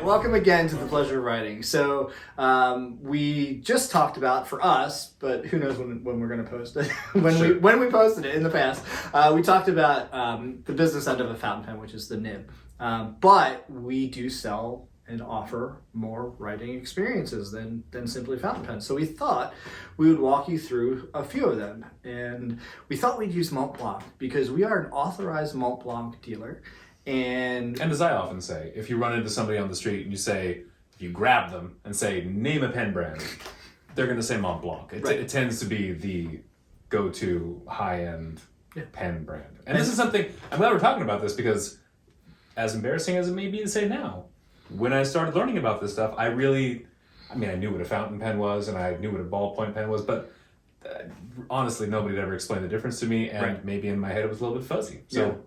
welcome again to The Pleasure of Writing. So we just talked about, for us, but who knows when we're going to post it, when we posted it in the past, we talked about the business end of a fountain pen, which is the nib. But we do sell and offer more writing experiences than simply fountain pens. So we thought we would walk you through a few of them. And we thought we'd use Montblanc because we are an authorized Montblanc dealer. And as I often say, if you run into somebody on the street and you grab them and say, name a pen brand, they're going to say Montblanc. It tends to be the go-to high-end pen brand. And this is something, I'm glad we're talking about this because as embarrassing as it may be to say now, when I started learning about this stuff, I knew what a fountain pen was and I knew what a ballpoint pen was, but honestly, nobody had ever explained the difference to me, and maybe in my head it was a little bit fuzzy. So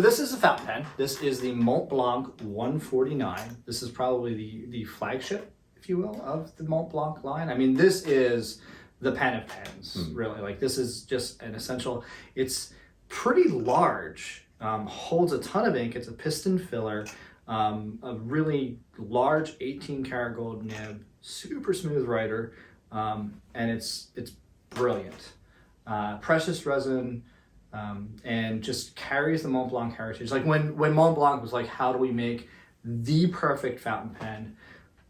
this is a fountain pen. This is the Montblanc 149. This is probably the flagship, if you will, of the Montblanc line. I mean, this is the pen of pens, really. Like, this is just an essential. It's pretty large, holds a ton of ink. It's a piston filler, a really large 18 karat gold nib, super smooth writer, and it's brilliant. Precious resin, and just carries the Montblanc heritage. Like when Montblanc was like, how do we make the perfect fountain pen?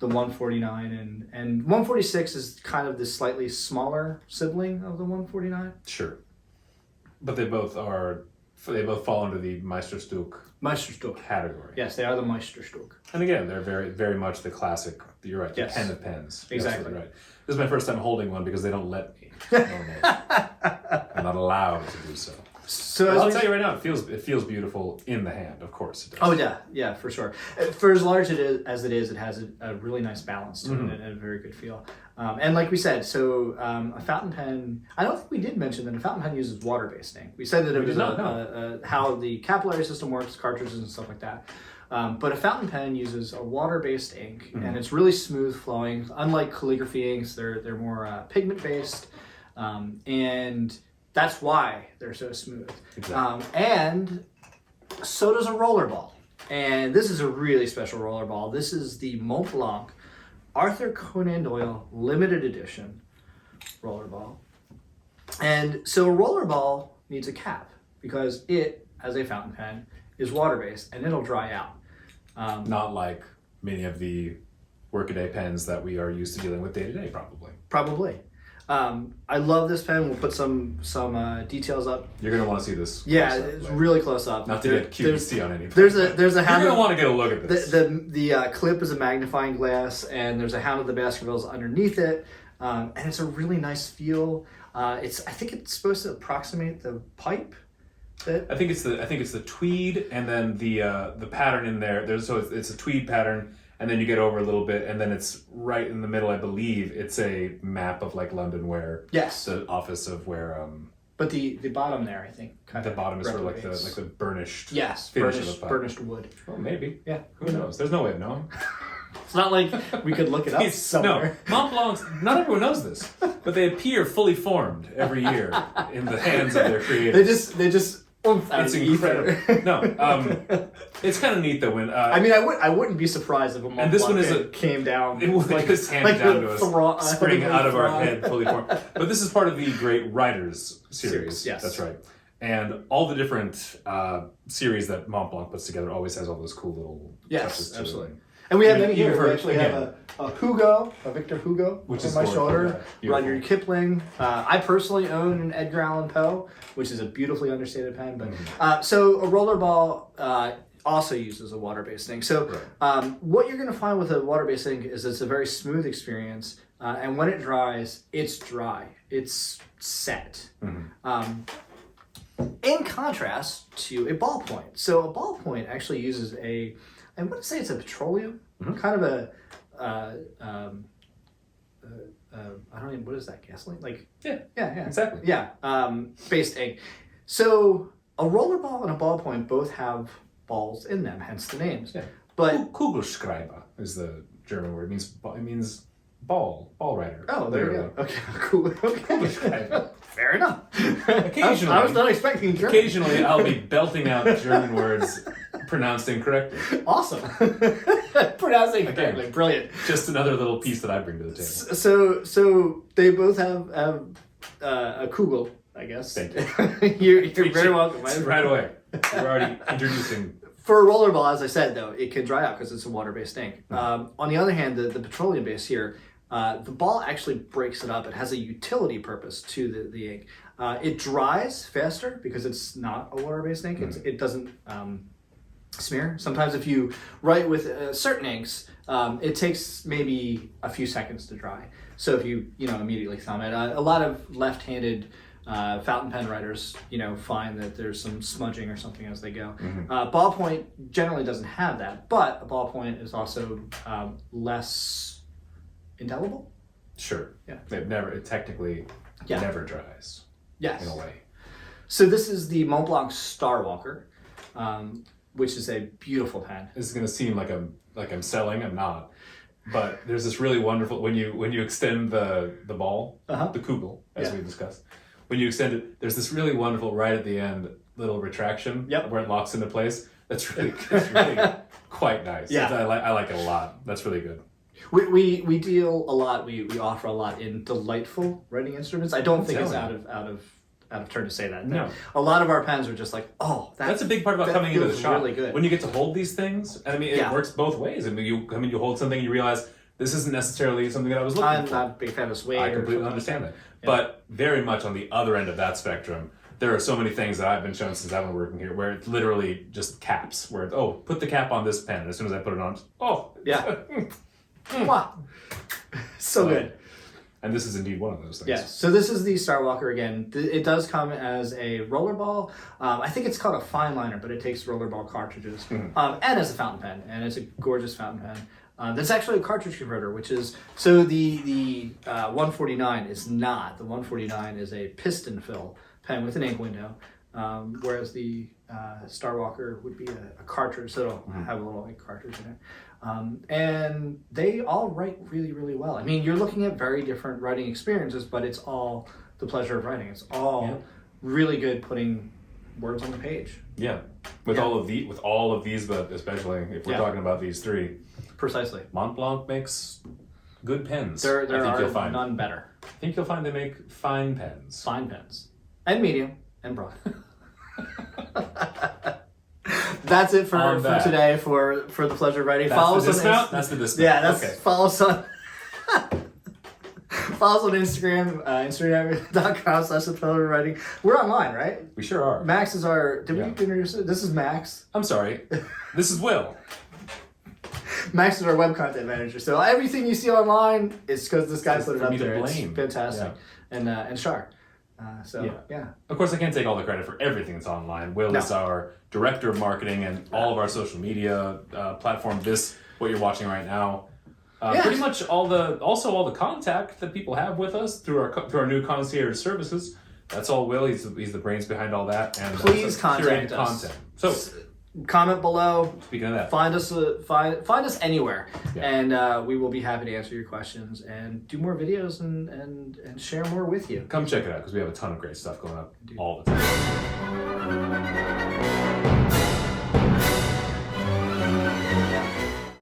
The 149 and 146 is kind of the slightly smaller sibling of the 149. Sure. But they both fall under the Meisterstück category. Yes, they are the Meisterstück. And again, they're very, very much the classic, you're right, the pen of pens. Exactly. Right. This is my first time holding one because they don't let me. I'm not allowed to do so. So I'll tell you right now, it feels beautiful in the hand. Of course it does. Oh yeah, for sure. For as large as it is, it has a really nice balance to it and a very good feel. And like we said, so a fountain pen. I don't think we did mention that a fountain pen uses water-based ink. We said that it was how the capillary system works, cartridges and stuff like that. But a fountain pen uses a water-based ink, and it's really smooth flowing. Unlike calligraphy inks, they're more pigment-based, and that's why they're so smooth. Exactly. And so does a rollerball. And this is a really special rollerball. This is the Montblanc Arthur Conan Doyle limited edition rollerball. And so a rollerball needs a cap because it, as a fountain pen, is water-based and it'll dry out. Not like many of the workaday pens that we are used to dealing with day to day, probably. Probably. I love this pen. We'll put some details up. You're gonna want to see this. Yeah, it's really close up. Not to get QVC on anything. There's a hound. You're gonna want to get a look at this. The clip is a magnifying glass, and there's a Hound of the Baskervilles underneath it, and it's a really nice feel. I think it's supposed to approximate the pipe. I think it's the tweed, and then the pattern in there. It's a tweed pattern. And then you get over a little bit, and then it's right in the middle, I believe. It's a map of like London where the office of where but the bottom there, I think, the bottom is sort of like the burnished burnished wood. Oh, maybe. Yeah. Who knows? There's no way of knowing. It's not like we could look it up somewhere. No, Montblancs, not everyone knows this, but they appear fully formed every year in the hands of their creators. They just it's incredible. It's kind of neat though when I wouldn't be surprised if a Montblanc this one came down. It would just hand down to us, spring out of our head fully formed. But this is part of the Great Writers series. Yes, that's right. And all the different series that Montblanc puts together always has all those cool little touches to absolutely. And we have many here. We actually have a Hugo, a Victor Hugo, which is on my shoulder. Rudyard Kipling. I personally own an Edgar Allan Poe, which is a beautifully understated pen. But so a rollerball also uses a water-based ink. So what you're going to find with a water-based ink is it's a very smooth experience, and when it dries, it's dry. It's set. In contrast to a ballpoint. So a ballpoint actually uses I wouldn't say it's a petroleum, kind of I don't even, what is that, gasoline? Like, yeah, exactly. Yeah, based ink. So a rollerball and a ballpoint both have balls in them, hence the names. Yeah. But Kugelschreiber is the German word. It means ball writer. Oh, there you go. Okay, cool. Okay. Fair enough. Occasionally, I was not expecting German. Occasionally, I'll be belting out German words pronounced incorrectly. Awesome. Pronouncing correctly. Brilliant. Just another little piece that I bring to the table. So they both have a kugel, I guess. Thank you. You're very welcome. Right away. We're already introducing. For a rollerball, as I said, though, it can dry out because it's a water-based ink. On the other hand, the petroleum base here, the ball actually breaks it up. It has a utility purpose to the ink. It dries faster because it's not a water-based ink. It doesn't smear. Sometimes if you write with certain inks, it takes maybe a few seconds to dry. So if you immediately thumb it, a lot of left-handed fountain pen writers, find that there's some smudging or something as they go. Ballpoint generally doesn't have that, but a ballpoint is also less indelible. Sure. Yeah. It technically never dries. Yes. In a way. So this is the Montblanc Starwalker, which is a beautiful pen. This is going to seem like I'm selling. I'm not. But there's this really wonderful when you extend the ball, the kugel, as we discussed. When you extend it, there's this really wonderful right at the end little retraction where it locks into place. That's really quite nice. Yeah. I like it a lot. That's really good. We deal a lot. We offer a lot in delightful writing instruments. I don't think it's out of turn to say that. No. A lot of our pens are just like, that's a big part about coming into the shop. Really good. When you get to hold these things, and I mean, it works both ways. I mean, you hold something and you realize this isn't necessarily something that I was looking for. I'm not a big fan of suede. I completely understand that. Yeah. But very much on the other end of that spectrum, there are so many things that I've been shown since I've been working here where it's literally just caps. Where put the cap on this pen. And as soon as I put it on, wow, so good. And this is indeed one of those things. Yes. So this is the Starwalker again. It does come as a rollerball. I think it's called a fine liner, but it takes rollerball cartridges and as a fountain pen, and it's a gorgeous fountain pen. That's actually a cartridge converter, which is so the 149 is not. The 149 is a piston fill pen with an ink window, whereas the Starwalker would be a cartridge, so it'll have a little ink cartridge in it. And they all write really, really well. I mean, you're looking at very different writing experiences, but it's all the pleasure of writing. It's all really good putting words on the page. Yeah, with all of these, but especially if we're talking about these three. Precisely. Montblanc makes good pens. There are none better. I think you'll find they make fine pens. Fine pens. And medium and broad. That's it for today for the pleasure of writing. Follow us on That's the discount. Yeah, that's follow us on Instagram, Instagram.com/the pleasure of writing. We're online, right? We sure are. Max is our we introduce it? This is Max. I'm sorry. This is Will. Max is our web content manager. So everything you see online is because this guy put it up there. It's fantastic. Yeah. And Shar. Of course, I can't take all the credit for everything that's online. Will is our director of marketing and all of our social media platform. What you're watching right now, pretty much all the contact that people have with us through our new concierge services. That's all Will. He's the brains behind all that. And please contact us. Content. So comment below. Speaking of that, find us anywhere, and we will be happy to answer your questions and do more videos and share more with you. Come check it out because we have a ton of great stuff going up all the time.